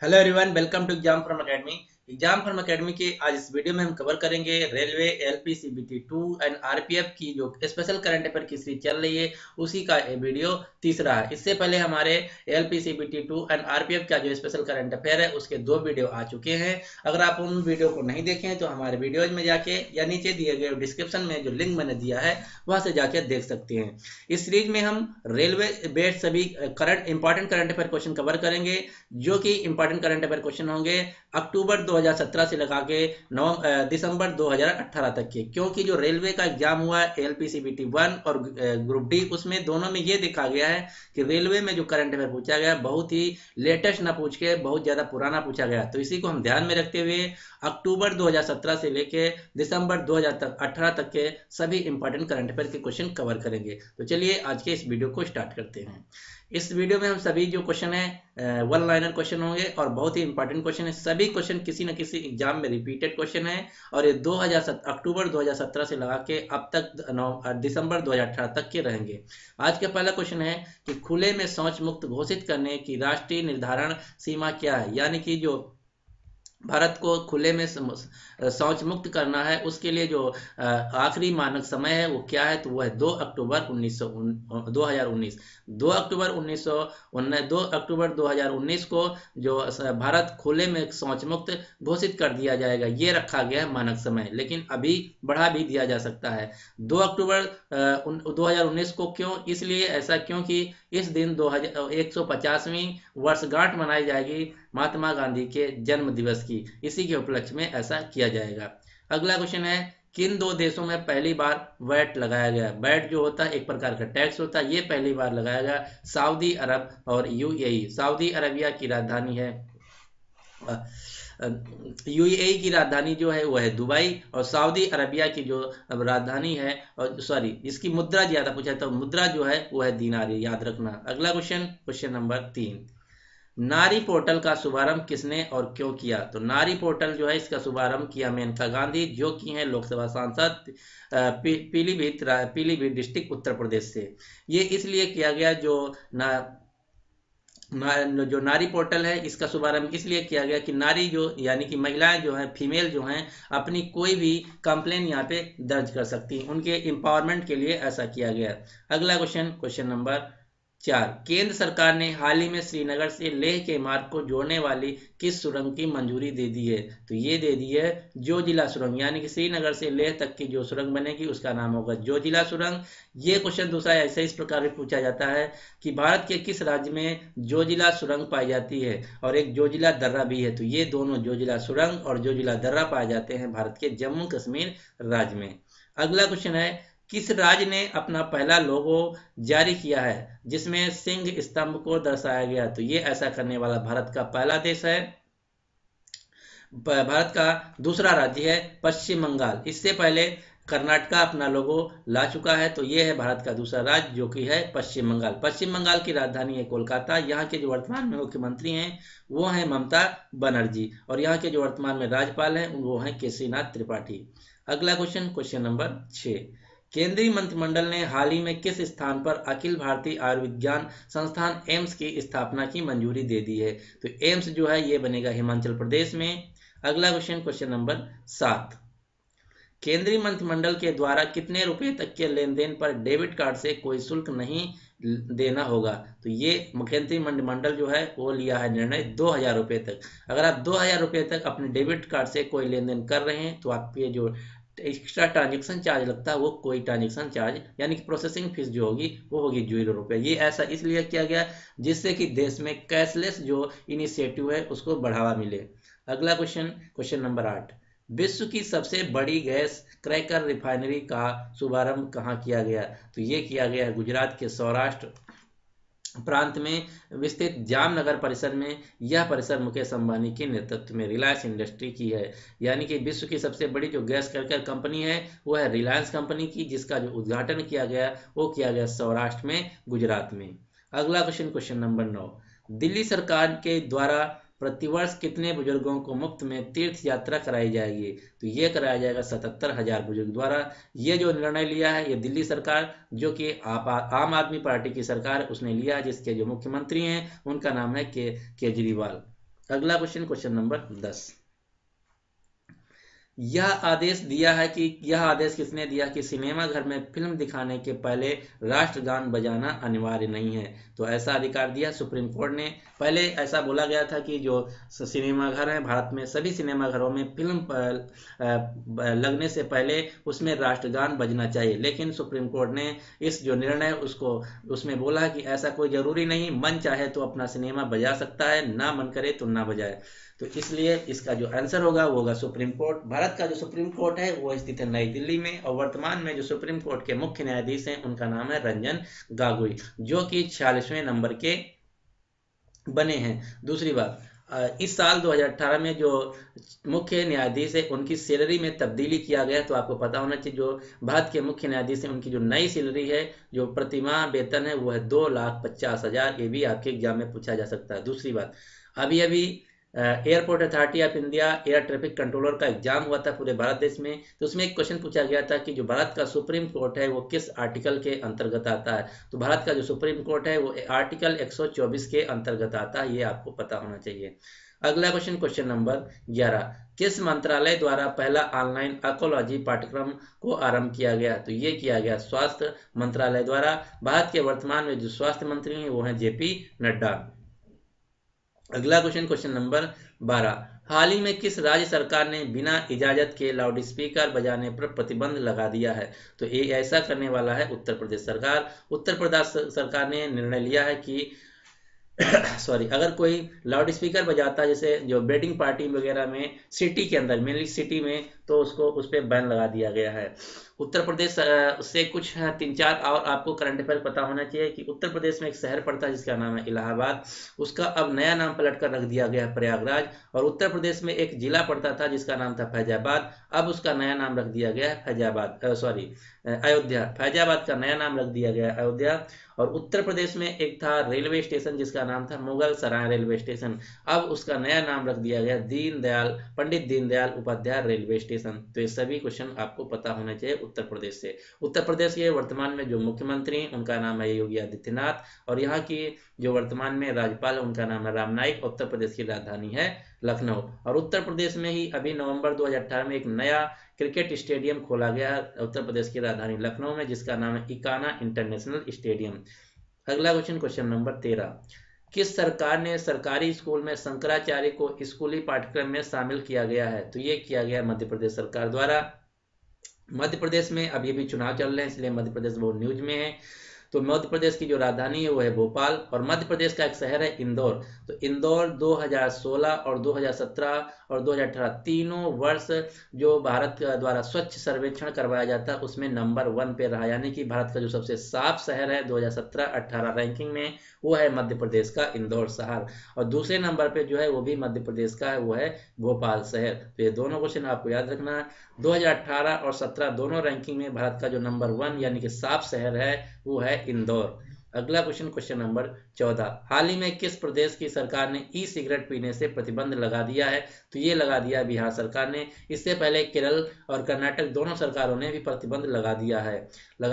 Hello everyone, welcome to Exam Form Academy. Exam Form Academy के आज इस video में हम कवर करेंगे railway LP CBT 2 and RPF की जो स्पेशल करंट अफेयर की सीरीज चल रही है उसी का ये वीडियो तीसरा है। इससे पहले हमारे एलपी सीबीटी 2 एंड आरपीएफ का जो स्पेशल करंट अफेयर है उसके 2 वीडियो आ चुके हैं। अगर आप उन वीडियो को नहीं देखे हैं तो हमारे वीडियोज में जाके या नीचे दिए गए डिस्क्रिप्शन में जो लिंक मैंने दिया है वहां से जाके देख सकते हैं। इस सीरीज में हम रेलवे बेस्ड सभी current important current affair question cover करेंगे, जो कि इंपॉर्टेंट करंट अफेयर क्वेश्चन होंगे अक्टूबर 2017 से लगा के दिसंबर 2018 तक के। क्योंकि जो रेलवे का एग्जाम हुआ है एलपीसीबीटी 1 और ग्रुप डी, उसमें दोनों में ये देखा गया है कि रेलवे में जो करंट अफेयर पूछा गया बहुत ही लेटेस्ट ना पूछ के बहुत ज्यादा पुराना पूछा गया। तो इसी को हम ध्यान में रखते हुए अक्टूबर 2017 से लेके दिसंबर 2018 तक के सभी इंपॉर्टेंट करंट अफेयर के क्वेश्चन कवर करेंगे। तो चलिए आज के इस वीडियो को स्टार्ट करते हैं। इस वीडियो में हम सभी जो क्वेश्चन है वन लाइनर क्वेश्चन होंगे और बहुत ही इंपॉर्टेंट क्वेश्चन है। सभी क्वेश्चन किसी न किसी एग्जाम में रिपीटेड क्वेश्चन है और ये अक्टूबर 2017 से लगा के अब तक दिसंबर 2018 तक के रहेंगे। आज का पहला क्वेश्चन है कि खुले में शौच मुक्त घोषित करने की राष्ट्रीय निर्धारण सीमा क्या है। यानी कि जो भारत को खुले में शौच मुक्त करना है उसके लिए जो आखिरी मानक समय है वो क्या है, तो वो है 2 अक्टूबर 2019। 2 अक्टूबर 2019 को जो भारत खुले में शौच मुक्त घोषित कर दिया जाएगा, ये रखा गया है मानक समय, लेकिन अभी बढ़ा भी दिया जा सकता है 2 अक्टूबर 2019 को। क्यों इसलिए ऐसा, क्योंकि इस दिन 150वीं वर्षगांठ मनाई जाएगी महात्मा गांधी के जन्म दिवस की। इसी के उपलक्ष्य में ऐसा किया जाएगा। अगला क्वेश्चन है किन दो देशों में पहली बार वैट लगाया गया। वैट जो होता है एक प्रकार का टैक्स होता है, ये पहली बार लगाया गया सऊदी अरब और यूएई। सऊदी अरबिया की राजधानी है यूएई की राजधानी जो है वो है दुबई, और सऊदी अरबिया की जो राजधानी है, और सॉरी इसकी मुद्रा ज्यादा पूछा तो मुद्रा जो है वो है दीनार, याद रखना। अगला क्वेश्चन, क्वेश्चन नंबर 3, नारी पोर्टल का शुभारंभ किसने और क्यों किया। तो नारी पोर्टल जो है इसका शुभारंभ किया मेनका गांधी, जो कि है लोकसभा सांसद पीलीभीत डिस्ट्रिक्ट उत्तर प्रदेश से। ये इसलिए किया गया, जो नारी पोर्टल है इसका शुभारंभ इसलिए किया गया कि नारी जो यानी कि महिलाएं जो हैं, फीमेल जो हैं, अपनी कोई भी कंप्लेन यहाँ पे दर्ज कर सकती हैं। उनके एम्पावरमेंट के लिए ऐसा किया गया। अगला क्वेश्चन, क्वेश्चन नंबर 4, केंद्र सरकार ने हाल ही में श्रीनगर से लेह के मार्ग को जोड़ने वाली किस सुरंग की मंजूरी दे दी है। तो ये दे दी है जोजिला सुरंग, यानी कि श्रीनगर से लेह तक की जो सुरंग बनेगी उसका नाम होगा जोजिला सुरंग। ये क्वेश्चन दूसरा ऐसे इस प्रकार भी पूछा जाता है कि भारत के किस राज्य में जोजिला सुरंग पाई जाती है, और एक जोजिला दर्रा भी है। तो ये दोनों जोजिला सुरंग और जोजिला दर्रा पाए जाते हैं भारत के जम्मू कश्मीर राज्य में। अगला क्वेश्चन है किस राज्य ने अपना पहला लोगो जारी किया है जिसमें सिंह स्तंभ को दर्शाया गया। तो ये ऐसा करने वाला भारत का पहला देश है। भारत का दूसरा राज्य है पश्चिम बंगाल। इससे पहले कर्नाटका अपना लोगो ला चुका है। तो ये है भारत का दूसरा राज्य जो कि है पश्चिम बंगाल। पश्चिम बंगाल की राजधानी है कोलकाता। यहाँ के जो वर्तमान में मुख्यमंत्री हैं वो हैं ममता बनर्जी, और यहाँ के जो वर्तमान में राज्यपाल हैं वो हैं केसरीनाथ त्रिपाठी। अगला क्वेश्चन, क्वेश्चन नंबर 6, केंद्रीय मंत्रिमंडल ने हाल ही में किस स्थान पर अखिल भारतीय आयुर्विज्ञान संस्थान एम्स की स्थापना की मंजूरी दे दी है। तो एम्स जो है ये बनेगा हिमाचल प्रदेश में। अगला क्वेश्चन, क्वेश्चन नंबर 7, केंद्रीय मंत्रिमंडल के द्वारा कितने रुपए तक के लेन देन पर डेबिट कार्ड से कोई शुल्क नहीं देना होगा। तो ये केंद्रीय मंत्रिमंडल जो है वो लिया है निर्णय 2000 रुपए तक। अगर आप 2000 रुपए तक अपने डेबिट कार्ड से कोई लेन देन कर रहे हैं तो आपके जो एक्स्ट्रा ट्रांजेक्शन चार्ज लगता है वो कोई ट्रांजेक्शन चार्ज यानी कि प्रोसेसिंग फीस जो होगी वो होगी 0 रुपये। ये ऐसा इसलिए किया गया जिससे कि देश में कैशलेस जो इनिशिएटिव है उसको बढ़ावा मिले। अगला क्वेश्चन, क्वेश्चन नंबर 8, विश्व की सबसे बड़ी गैस क्रैकर रिफाइनरी का शुभारंभ कहाँ किया गया। तो ये किया गया है गुजरात के सौराष्ट्र प्रांत में विस्तृत जामनगर परिसर में। यह परिसर मुकेश अंबानी के नेतृत्व में रिलायंस इंडस्ट्री की है। यानी कि विश्व की सबसे बड़ी जो गैस क्रैकर कंपनी है वो है रिलायंस कंपनी की, जिसका जो उद्घाटन किया गया वो किया गया सौराष्ट्र में, गुजरात में। अगला क्वेश्चन, क्वेश्चन नंबर 9, दिल्ली सरकार के द्वारा प्रतिवर्ष कितने बुजुर्गों को मुफ्त में तीर्थ यात्रा कराई जाएगी। तो ये कराया जाएगा 77,000 बुजुर्ग द्वारा। ये जो निर्णय लिया है ये दिल्ली सरकार, जो कि आम आदमी पार्टी की सरकार, उसने लिया है, जिसके जो मुख्यमंत्री हैं उनका नाम है केजरीवाल। अगला क्वेश्चन, क्वेश्चन नंबर 10। यह आदेश किसने दिया कि सिनेमा घर में फिल्म दिखाने के पहले राष्ट्रगान बजाना अनिवार्य नहीं है? तो ऐसा अधिकार दिया सुप्रीम कोर्ट ने। पहले ऐसा बोला गया था कि जो सिनेमा घर हैं भारत में, सभी सिनेमा घरों में फिल्म लगने से पहले उसमें राष्ट्रगान बजना चाहिए, लेकिन सुप्रीम कोर्ट ने इस जो निर्णय उसको उसमें बोला कि ऐसा कोई जरूरी नहीं, मन चाहे तो अपना सिनेमा बजा सकता है, ना मन करे तो ना बजाए। तो इसलिए इसका जो आंसर होगा वो होगा सुप्रीम कोर्ट। भारत का जो सुप्रीम कोर्ट है वो स्थित है नई दिल्ली में, और वर्तमान में जो सुप्रीम कोर्ट के मुख्य न्यायाधीश हैं उनका नाम है रंजन गोगोई, जो कि 46वें नंबर के बने हैं। दूसरी बात, इस साल 2018 में जो मुख्य न्यायाधीश है उनकी सैलरी में तब्दीली किया गया। तो आपको पता होना चाहिए जो भारत के मुख्य न्यायाधीश हैं उनकी जो नई सैलरी है, जो प्रतिमाह वेतन है, वो है 2,50,000। ये भी आपके एग्जाम में पूछा जा सकता है। दूसरी बात, अभी अभी airport authority of India air traffic controller का एग्जाम हुआ था पूरे भारत देश में। तो उसमें एक क्वेश्चन पूछा गया था कि जो भारत का सुप्रीम कोर्ट है वो किस आर्टिकल के अंतर्गत आता है? तो भारत का जो सुप्रीम कोर्ट है वो आर्टिकल 124 के अंतर्गत आता है, ये आपको पता होना चाहिए। अगला क्वेश्चन, क्वेश्चन नंबर 11। किस मंत्रालय द्वारा पहला ऑनलाइन ऑन्कोलॉजी पाठ्यक्रम को आरंभ किया गया? तो ये किया गया स्वास्थ्य मंत्रालय द्वारा। भारत के वर्तमान में जो स्वास्थ्य मंत्री हैं वो हैं जेपी नड्डा। अगला क्वेश्चन, क्वेश्चन नंबर 12। हाल ही में किस राज्य सरकार ने बिना इजाजत के लाउडस्पीकर बजाने पर प्रतिबंध लगा दिया है? तो ये ऐसा करने वाला है उत्तर प्रदेश सरकार। उत्तर प्रदेश सरकार ने निर्णय लिया है कि सॉरी, अगर कोई लाउड स्पीकर बजाता है जैसे जो वेडिंग पार्टी वगैरह में सिटी के अंदर, मेनली सिटी में, तो उसको उस पर बैन लगा दिया गया है। उत्तर प्रदेश से कुछ 3-4 और आपको करंट अफेयर पता होना चाहिए कि उत्तर प्रदेश में एक शहर पड़ता है जिसका नाम है इलाहाबाद, उसका अब नया नाम पलट कर रख दिया गया है प्रयागराज। और उत्तर प्रदेश में एक जिला पड़ता था जिसका नाम था फैजाबाद, अब उसका नया नाम रख दिया गया है अयोध्या। फैजाबाद का नया नाम रख दिया गया है अयोध्या। और उत्तर प्रदेश में एक था रेलवे स्टेशन जिसका नाम था मुगल सराय रेलवे स्टेशन, अब उसका नया नाम रख दिया गया पंडित दीनदयाल उपाध्याय रेलवे स्टेशन। तो ये सभी क्वेश्चन आपको पता होना चाहिए उत्तर प्रदेश से। उत्तर प्रदेश के वर्तमान में जो मुख्यमंत्री हैं उनका नाम है योगी आदित्यनाथ, और यहाँ की जो वर्तमान में राज्यपाल है उनका नाम है राम नाईक। उत्तर प्रदेश की राजधानी है लखनऊ। और उत्तर प्रदेश में ही अभी नवंबर 2018 में एक नया क्रिकेट स्टेडियम खोला गया उत्तर प्रदेश की राजधानी लखनऊ में, जिसका नाम है इकाना इंटरनेशनल स्टेडियम। अगला क्वेश्चन, क्वेश्चन नंबर 13। किस सरकार ने सरकारी स्कूल में शंकराचार्य को स्कूली पाठ्यक्रम में शामिल किया गया है? तो ये किया गया मध्य प्रदेश सरकार द्वारा। मध्य प्रदेश में अभी भी चुनाव चल रहे हैं इसलिए मध्य प्रदेश बहुत न्यूज में है। तो मध्य प्रदेश की जो राजधानी है वो है भोपाल, और मध्य प्रदेश का एक शहर है इंदौर। तो इंदौर 2016 और 2017 और 2018 तीनों वर्ष जो भारत द्वारा स्वच्छ सर्वेक्षण करवाया जाता है उसमें नंबर 1 पे रहा, यानी कि भारत का जो सबसे साफ शहर है 2017-18 रैंकिंग में वो है मध्य प्रदेश का इंदौर शहर। और दूसरे नंबर पे जो है वो भी मध्य प्रदेश का है, वो है भोपाल शहर। तो ये दोनों क्वेश्चन आपको याद रखना है। 2018 और 17 दोनों रैंकिंग में भारत का जो नंबर 1 यानी कि साफ शहर है वो है इंदौर। अगला क्वेश्चन, क्वेश्चन नंबर 14। हाल ही में किस प्रदेश की सरकार ने ई सिगरेट पीने से प्रतिबंध लगा दिया है? तो ये लगा दिया बिहार सरकार ने। इससे पहले केरल और कर्नाटक दोनों सरकारों ने भी प्रतिबंध लगा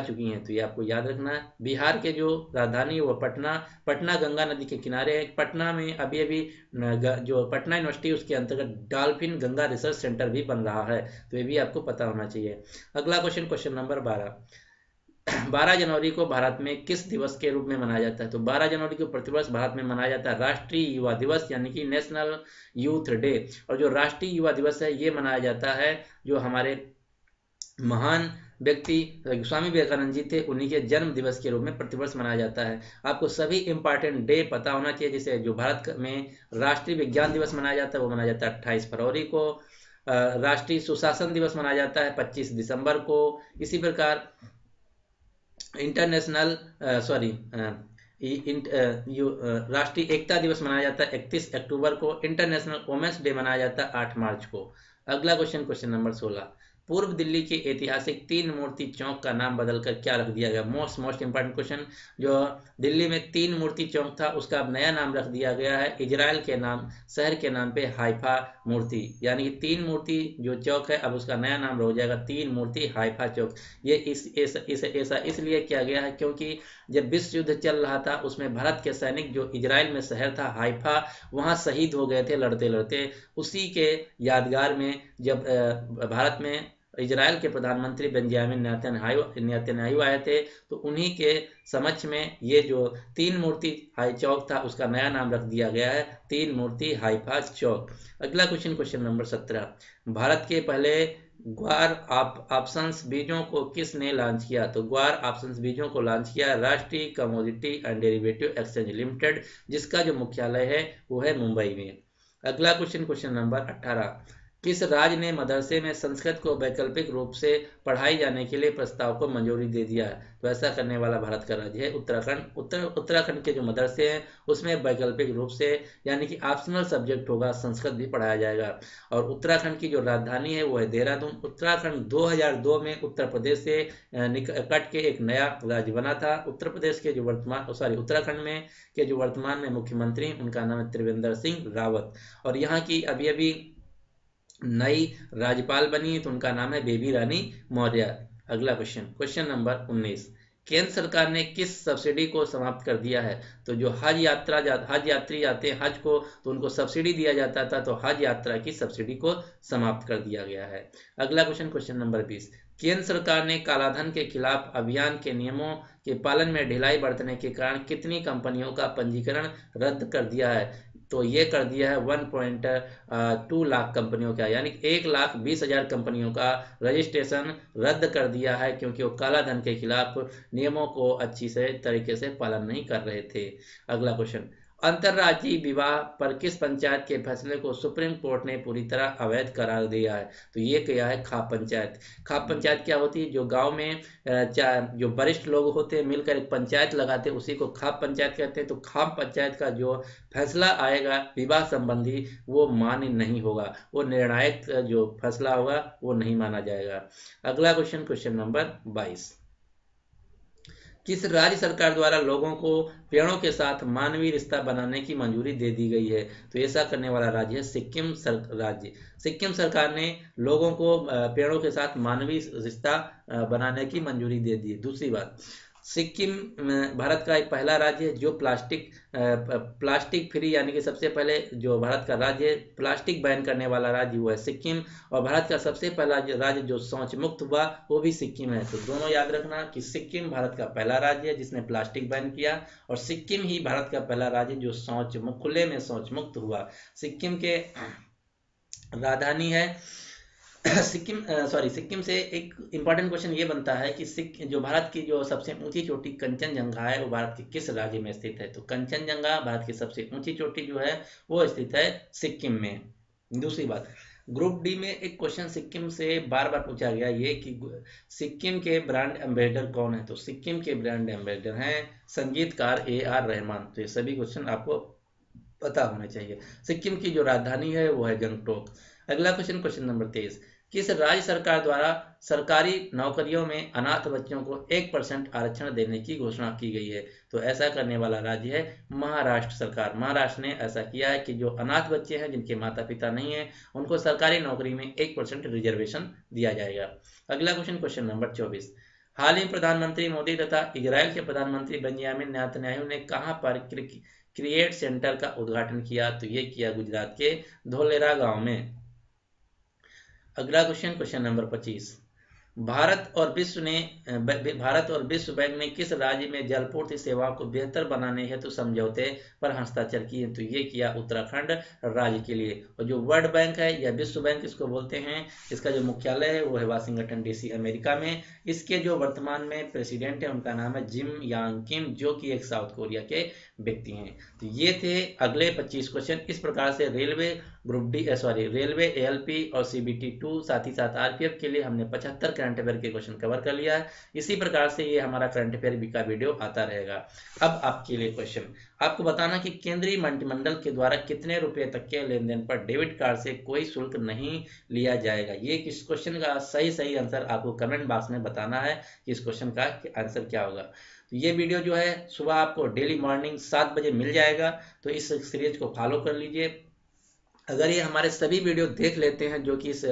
चुकी हैं। तो ये आपको याद रखना है। बिहार के जो राजधानी है वो पटना गंगा नदी के किनारे है। पटना में अभी जो पटना यूनिवर्सिटी उसके अंतर्गत डॉल्फिन गंगा रिसर्च सेंटर भी बन रहा है, तो ये भी आपको पता होना चाहिए। अगला क्वेश्चन, क्वेश्चन नंबर 12। 12 जनवरी को भारत में किस दिवस के रूप में मनाया जाता है? तो 12 जनवरी को प्रतिवर्ष भारत में मनाया जाता है राष्ट्रीय युवा दिवस यानी कि नेशनल यूथ डे। और जो राष्ट्रीय युवा दिवस है ये मनाया जाता है जो हमारे महान व्यक्ति स्वामी विवेकानंद जी थे उन्हीं के जन्म दिवस के रूप में प्रतिवर्ष मनाया जाता है। आपको सभी इंपॉर्टेंट डे पता होना चाहिए। जैसे जो भारत में राष्ट्रीय विज्ञान दिवस मनाया जाता है वो मनाया जाता है 28 फरवरी को। राष्ट्रीय सुशासन दिवस मनाया जाता है 25 दिसंबर को। इसी प्रकार राष्ट्रीय एकता दिवस मनाया जाता है 31 अक्टूबर को। इंटरनेशनल वुमेन्स डे मनाया जाता है 8 मार्च को। अगला क्वेश्चन, क्वेश्चन नंबर 16। पूर्व दिल्ली के ऐतिहासिक तीन मूर्ति चौक का नाम बदलकर क्या रख दिया गया? Most important question. जो दिल्ली में तीन मूर्ति चौक था उसका अब नया नाम रख दिया गया है इजराइल के नाम, शहर के नाम पे हाइफा मूर्ति, यानी कि तीन मूर्ति जो चौक है अब उसका नया नाम हो जाएगा तीन मूर्ति हाइफा चौक। ये ऐसा इसलिए किया गया है क्योंकि जब विश्व युद्ध चल रहा था उसमें भारत के सैनिक जो इजराइल में शहर था हाइफा, वहां शहीद हो गए थे लड़ते लड़ते। उसी के यादगार में जब भारत में इजराइल के प्रधानमंत्री बेंजामिन नेतन्याहू आए थे तो उन्हीं के समक्ष में ये जो तीन मूर्ति हाई चौक था उसका नया नाम रख दिया गया है तीन मूर्ति हाइफा चौक। अगला क्वेश्चन नंबर 17, भारत के पहले ग्वार ऑप्शंस बीजों को किसने लॉन्च किया? तो ग्वार ऑप्शंस बीजों को लॉन्च किया राष्ट्रीय commodity and derivative exchange limited, जिसका जो मुख्यालय है वो है मुंबई में। अगला क्वेश्चन नंबर 18, किस राज्य ने मदरसे में संस्कृत को वैकल्पिक रूप से पढ़ाई जाने के लिए प्रस्ताव को मंजूरी दे दिया है? तो ऐसा करने वाला भारत का राज्य है उत्तराखंड। उत्तराखंड के जो मदरसे हैं उसमें वैकल्पिक रूप से यानी कि ऑप्शनल सब्जेक्ट होगा, संस्कृत भी पढ़ाया जाएगा। और उत्तराखंड की जो राजधानी है वो है देहरादून। उत्तराखंड 2002 में उत्तर प्रदेश से कट के एक नया राज्य बना था। उत्तर प्रदेश के जो उत्तराखंड में के जो वर्तमान में मुख्यमंत्री उनका नाम है त्रिवेंद्र सिंह रावत, और यहाँ की अभी नई राज्यपाल बनी तो उनका नाम है बेबी रानी मौर्य। अगला क्वेश्चन नंबर 19, केंद्र सरकार ने किस सब्सिडी को समाप्त कर दिया है? तो जो हज यात्री जाते हैं हज को तो उनको सब्सिडी दिया जाता था, तो हज यात्रा की सब्सिडी को समाप्त कर दिया गया है। अगला क्वेश्चन नंबर 20, केंद्र सरकार ने कालाधन के खिलाफ अभियान के नियमों के पालन में ढिलाई बरतने के कारण कितनी कंपनियों का पंजीकरण रद्द कर दिया है? तो ये कर दिया है 1.2 लाख कंपनियों का, यानी 1,20,000 कंपनियों का रजिस्ट्रेशन रद्द कर दिया है क्योंकि वो काला धन के खिलाफ नियमों को अच्छी से तरीके से पालन नहीं कर रहे थे। अगला क्वेश्चन, अंतर्राज्यीय विवाह पर किस पंचायत के फैसले को सुप्रीम कोर्ट ने पूरी तरह अवैध करार दिया है? तो ये किया है खाप पंचायत। खाप पंचायत क्या होती है? जो गांव में जो वरिष्ठ लोग होते हैं मिलकर एक पंचायत लगाते हैं उसी को खाप पंचायत कहते हैं। तो खाप पंचायत का जो फैसला आएगा विवाह संबंधी वो मान्य नहीं होगा, वो निर्णायक जो फैसला होगा वो नहीं माना जाएगा। अगला क्वेश्चन नंबर 22, किस राज्य सरकार द्वारा लोगों को पेड़ों के साथ मानवीय रिश्ता बनाने की मंजूरी दे दी गई है? तो ऐसा करने वाला राज्य है सिक्किम राज्य। सिक्किम सरकार ने लोगों को पेड़ों के साथ मानवीय रिश्ता बनाने की मंजूरी दे दी है। दूसरी बात, सिक्किम भारत का एक पहला राज्य है जो प्लास्टिक फ्री, यानी कि सबसे पहले जो भारत का राज्य है प्लास्टिक बैन करने वाला राज्य हुआ है सिक्किम, और भारत का सबसे पहला राज्य जो शौच मुक्त हुआ वो भी सिक्किम है। तो दोनों याद रखना कि सिक्किम भारत का पहला राज्य है जिसने प्लास्टिक बैन किया, और सिक्किम ही भारत का पहला राज्य जो खुले में शौच मुक्त हुआ। सिक्किम के राजधानी है सिक्किम से एक इंपॉर्टेंट क्वेश्चन ये बनता है कि जो भारत की जो सबसे ऊंची चोटी कंचनजंगा है वो भारत के किस राज्य में स्थित है? तो कंचनजंगा भारत की सबसे ऊंची चोटी जो है वो स्थित है सिक्किम में। दूसरी बात, ग्रुप डी में एक क्वेश्चन सिक्किम से बार बार पूछा गया ये कि सिक्किम के ब्रांड एम्बेसडर कौन है? तो सिक्किम के ब्रांड एम्बेसडर हैं संगीतकार AR रहमान। तो ये सभी क्वेश्चन आपको पता होने चाहिए। सिक्किम की जो राजधानी है वो है गंगटोक। अगला क्वेश्चन नंबर 23, किस राज्य सरकार द्वारा सरकारी नौकरियों में अनाथ बच्चों को 1% आरक्षण देने की घोषणा की गई है? तो ऐसा करने वाला राज्य है महाराष्ट्र सरकार। महाराष्ट्र ने ऐसा किया है कि जो अनाथ बच्चे हैं जिनके माता पिता नहीं है उनको सरकारी नौकरी में 1% रिजर्वेशन दिया जाएगा। अगला क्वेश्चन नंबर 24, हाल ही प्रधानमंत्री मोदी तथा इजराइल के प्रधानमंत्री बेंजामिन नेतन्याहू ने कहां पर क्रिएट सेंटर का उद्घाटन किया? तो ये किया गुजरात के धोलेरा गांव में। अगला क्वेश्चन नंबर 25, भारत और विश्व बैंक ने किस राज्य में जलपूर्ति सेवाओं को बेहतर बनाने हेतु समझौते पर हस्ताक्षर किए? तो ये किया उत्तराखंड राज्य के लिए। और जो वर्ल्ड बैंक है या विश्व बैंक इसको बोलते हैं, इसका जो मुख्यालय है वो है वाशिंगटन DC अमेरिका में। इसके जो वर्तमान में प्रेसिडेंट है उनका नाम है जिम यांग किम, जो कि एक साउथ कोरिया के व्यक्ति हैं। तो ये थे अगले 25 क्वेश्चन। इस प्रकार से railway group D sorry railway, ALP और सीबीटी 2, साथ ही साथ आरपीएफ के लिए हमने 75 करंट अफेयर के क्वेश्चन कवर कर लिया है। इसी प्रकार से ये हमारा करंट अफेयर का वीडियो आता रहेगा। अब आपके लिए क्वेश्चन, आपको बताना कि केंद्रीय मंत्रिमंडल के द्वारा कितने रुपए तक के लेन देन पर डेबिट कार्ड से कोई शुल्क नहीं लिया जाएगा। ये इस क्वेश्चन का सही आंसर आपको कमेंट बॉक्स में बताना है कि इस क्वेश्चन का आंसर क्या होगा। तो ये वीडियो जो है सुबह आपको डेली मॉर्निंग 7 बजे मिल जाएगा, तो इस सीरीज को फॉलो कर लीजिए। अगर ये हमारे सभी वीडियो देख लेते हैं जो कि इस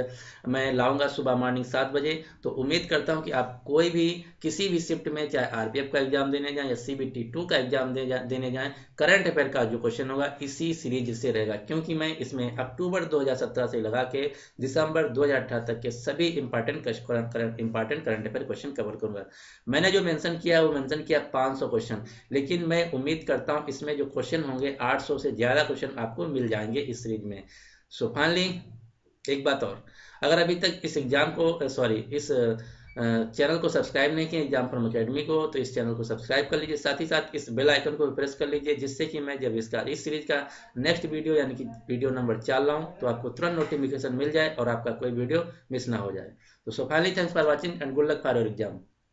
मैं लाऊंगा सुबह मॉर्निंग 7 बजे, तो उम्मीद करता हूं कि आप कोई भी किसी भी शिफ्ट में, चाहे आरपीएफ का एग्जाम देने जाएं या सीबीटी 2 का एग्जाम देने जाएं, करंट अफेयर का जो क्वेश्चन होगा इसी सीरीज से रहेगा, क्योंकि मैं इसमें अक्टूबर 2017 से लगा के दिसंबर 2018 तक के सभी important current affair question cover करूंगा। मैंने जो मेंशन किया है वो मेंशन किया 500 क्वेश्चन, लेकिन मैं उम्मीद करता हूं इसमें जो क्वेश्चन होंगे 800 से ज्यादा क्वेश्चन आपको मिल जाएंगे इस सीरीज में। सो फाइनली एक बात और, अगर अभी तक इस एग्जाम को इस चैनल को सब्सक्राइब नहीं किया एग्जाम फॉर्म अकेडमी को, तो इस चैनल को सब्सक्राइब कर लीजिए, साथ ही साथ इस बेल आइकन को भी प्रेस कर लीजिए, जिससे कि मैं जब इस सीरीज का नेक्स्ट वीडियो यानी कि वीडियो नंबर 4 लाऊं तो आपको तुरंत नोटिफिकेशन मिल जाए और आपका कोई वीडियो मिस ना हो जाए। तो so finally thanks for watching and good luck for your exam.